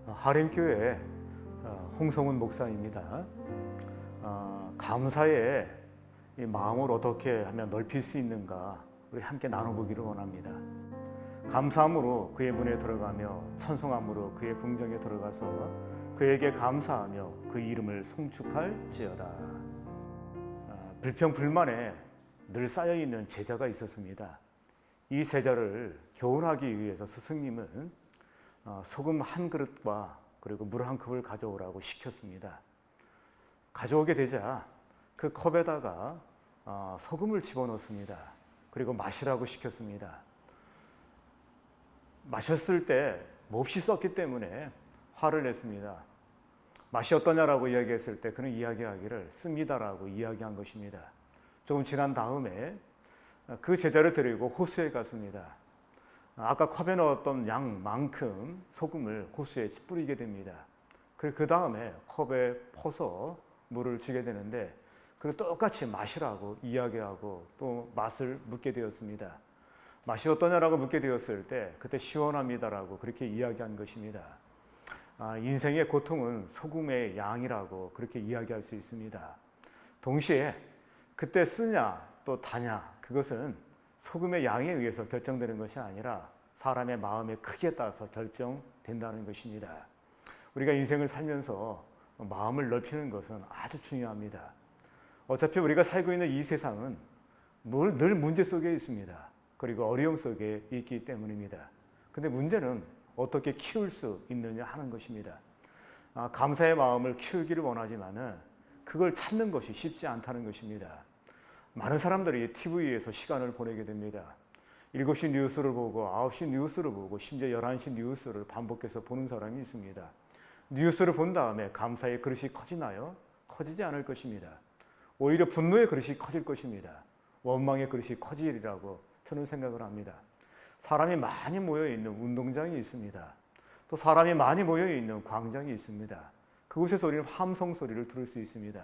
하림교회 홍성훈 목사입니다. 감사의 이 마음을 어떻게 하면 넓힐 수 있는가 우리 함께 나눠보기를 원합니다. 감사함으로 그의 문에 들어가며 찬송함으로 그의 궁정에 들어가서 그에게 감사하며 그 이름을 송축할지어다. 불평불만에 늘 쌓여있는 제자가 있었습니다. 이 제자를 교훈하기 위해서 스승님은 소금 한 그릇과 그리고 물 한 컵을 가져오라고 시켰습니다. 가져오게 되자 그 컵에다가 소금을 집어넣습니다. 그리고 마시라고 시켰습니다. 마셨을 때 몹시 썼기 때문에 화를 냈습니다. 맛이 어떠냐라고 이야기했을 때 그는 이야기하기를 씁니다라고 이야기한 것입니다. 조금 지난 다음에 그 제자를 데리고 호수에 갔습니다. 아까 컵에 넣었던 양만큼 소금을 호수에 뿌리게 됩니다. 그리고 그 다음에 컵에 퍼서 물을 주게 되는데 그리고 똑같이 마시라고 이야기하고 또 맛을 묻게 되었습니다. 맛이 어떠냐라고 묻게 되었을 때 그때 시원합니다라고 그렇게 이야기한 것입니다. 인생의 고통은 소금의 양이라고 그렇게 이야기할 수 있습니다. 동시에 그때 쓰냐 또 다냐 그것은 소금의 양에 의해서 결정되는 것이 아니라 사람의 마음의 크기에 따라서 결정된다는 것입니다. 우리가 인생을 살면서 마음을 넓히는 것은 아주 중요합니다. 어차피 우리가 살고 있는 이 세상은 늘 문제 속에 있습니다. 그리고 어려움 속에 있기 때문입니다. 근데 문제는 어떻게 키울 수 있느냐 하는 것입니다. 감사의 마음을 키우기를 원하지만은 그걸 찾는 것이 쉽지 않다는 것입니다. 많은 사람들이 TV에서 시간을 보내게 됩니다. 7시 뉴스를 보고 9시 뉴스를 보고 심지어 11시 뉴스를 반복해서 보는 사람이 있습니다. 뉴스를 본 다음에 감사의 그릇이 커지나요? 커지지 않을 것입니다. 오히려 분노의 그릇이 커질 것입니다. 원망의 그릇이 커지리라고 저는 생각을 합니다. 사람이 많이 모여있는 운동장이 있습니다. 또 사람이 많이 모여있는 광장이 있습니다. 그곳에서 우리는 함성 소리를 들을 수 있습니다.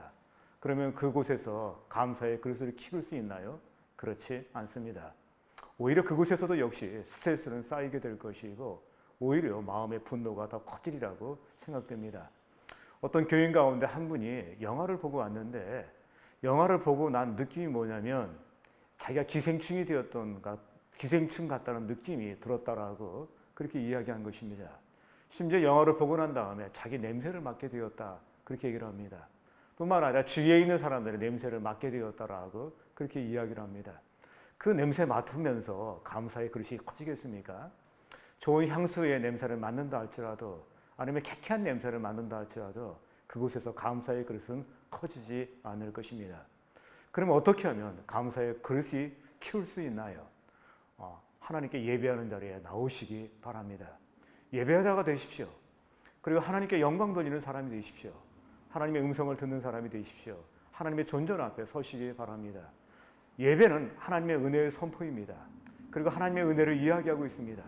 그러면 그곳에서 감사의 그릇을 키울 수 있나요? 그렇지 않습니다. 오히려 그곳에서도 역시 스트레스는 쌓이게 될 것이고 오히려 마음의 분노가 더 커지리라고 생각됩니다. 어떤 교인 가운데 한 분이 영화를 보고 왔는데 영화를 보고 난 느낌이 뭐냐면 자기가 기생충이 기생충 같다는 느낌이 들었다라고 그렇게 이야기한 것입니다. 심지어 영화를 보고 난 다음에 자기 냄새를 맡게 되었다 그렇게 얘기를 합니다. 뿐만 아니라 주위에 있는 사람들의 냄새를 맡게 되었다라고 그렇게 이야기를 합니다. 그 냄새 맡으면서 감사의 그릇이 커지겠습니까? 좋은 향수의 냄새를 맡는다 할지라도 아니면 쾌쾌한 냄새를 맡는다 할지라도 그곳에서 감사의 그릇은 커지지 않을 것입니다. 그럼 어떻게 하면 감사의 그릇이 키울 수 있나요? 하나님께 예배하는 자리에 나오시기 바랍니다. 예배자가 되십시오. 그리고 하나님께 영광 돌리는 사람이 되십시오. 하나님의 음성을 듣는 사람이 되십시오. 하나님의 존전 앞에 서시기 바랍니다. 예배는 하나님의 은혜의 선포입니다. 그리고 하나님의 은혜를 이야기하고 있습니다.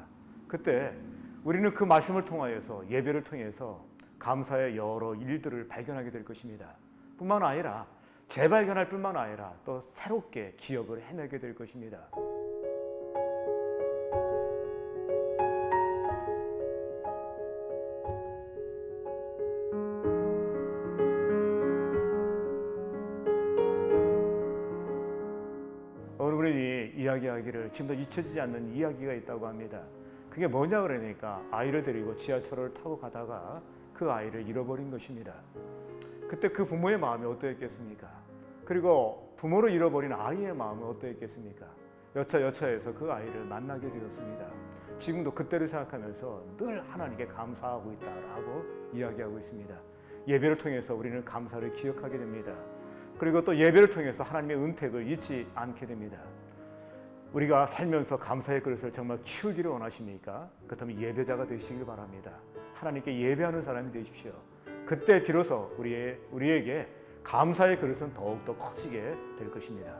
그때 우리는 그 말씀을 통하여서 예배를 통해서 감사의 여러 일들을 발견하게 될 것입니다. 뿐만 아니라 재발견할 뿐만 아니라 또 새롭게 기억을 해내게 될 것입니다. 어느 분이 이야기하기를 지금도 잊혀지지 않는 이야기가 있다고 합니다. 그게 뭐냐 그러니까 아이를 데리고 지하철을 타고 가다가 그 아이를 잃어버린 것입니다. 그때 그 부모의 마음이 어떠했겠습니까? 그리고 부모를 잃어버린 아이의 마음은 어떠했겠습니까? 여차여차해서 그 아이를 만나게 되었습니다. 지금도 그때를 생각하면서 늘 하나님께 감사하고 있다라고 이야기하고 있습니다. 예배를 통해서 우리는 감사를 기억하게 됩니다. 그리고 또 예배를 통해서 하나님의 은택을 잊지 않게 됩니다. 우리가 살면서 감사의 그릇을 정말 키우기를 원하십니까? 그렇다면 예배자가 되시길 바랍니다. 하나님께 예배하는 사람이 되십시오. 그때 비로소 우리에게 감사의 그릇은 더욱더 커지게 될 것입니다.